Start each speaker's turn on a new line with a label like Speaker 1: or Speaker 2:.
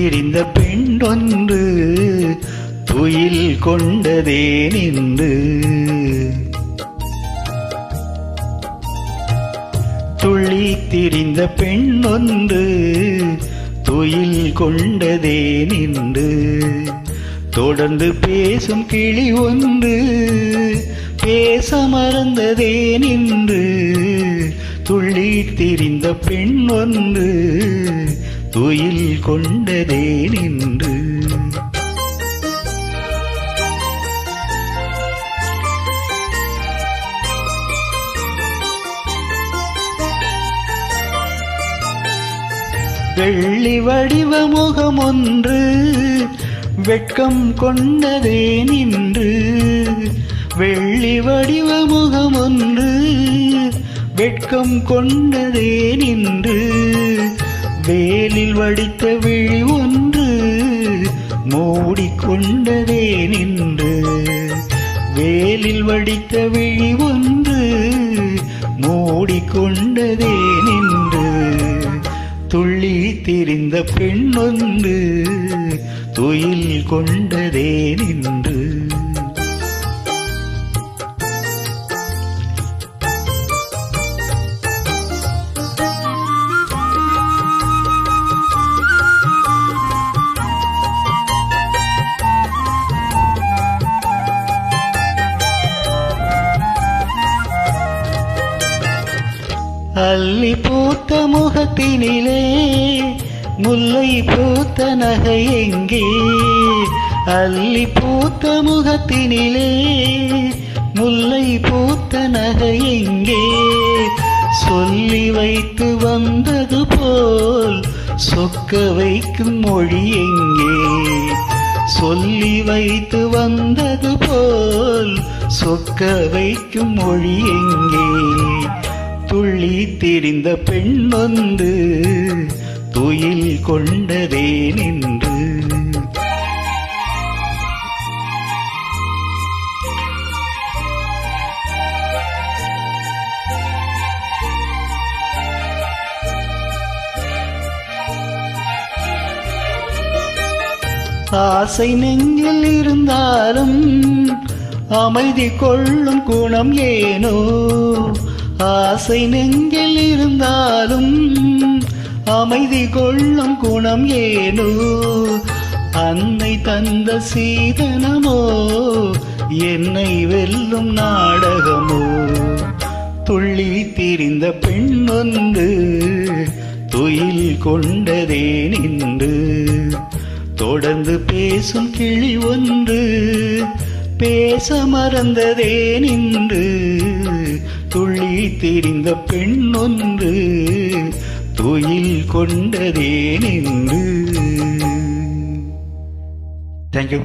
Speaker 1: திரிந்த பெண்ணொன்று துயில் கொண்டதே நின்று. துள்ளி திரிந்த பெண்ணொன்று துயில் கொண்டதே நின்று. தொடர்ந்து பேசும் கிளி ஒன்று பேச மறந்ததே நின்று. துள்ளி திரிந்த பெண் ஒன்று துயில் கொண்டதே நின்று. வெள்ளி வடிவ முகம் ஒன்று வெட்கம் கொண்டதே நின்று. வெள்ளி வடிவ முகம் ஒன்று வெட்கம் கொண்டதே நின்று. வேலில் வடித்த விழி ஒன்று மூடிக்கொண்டதே நின்று. வேலில் வடித்த விழி ஒன்று மூடிக்கொண்டதே நின்று. துள்ளி திரிந்த பெண்ணொன்று துயில் கொண்டதே நின்று. அல்லி பூத்த முகத்தினிலே முல்லை பூத்த நகை எங்கே. அல்லி பூத்த முகத்தினிலே முல்லை பூத்த நகை எங்கே. சொல்லி வைத்து வந்தது போல் சொக்க வைக்கும் மொழி எங்கே. சொல்லி வைத்து வந்தது போல் சொக்க வைக்கும் மொழி எங்கே. துள்ளி திரிந்த பெண்ணொன்று துயில் கொண்டதே நின்று. ஆசை நெஞ்சில் இருந்தாலும் அமைதி கொள்ளும் குணம் ஏனோ. ஆசை நெஞ்சில் இருந்தாலும் அமைதி கொள்ளும் குணம் ஏனோ. அன்னை தந்த சீதனமோ என்னை வெல்லும் நாடகமோ. துள்ளி திரிந்த பெண்ணொன்று துயில் கொண்டதே நின்று. தொடர்ந்து பேசும் கிளி ஒன்று பேச மறந்ததே நின்று. துள்ளி திரிந்த பெண்ணொன்று துயில் கொண்டதே நின்று. தேங்க்யூ.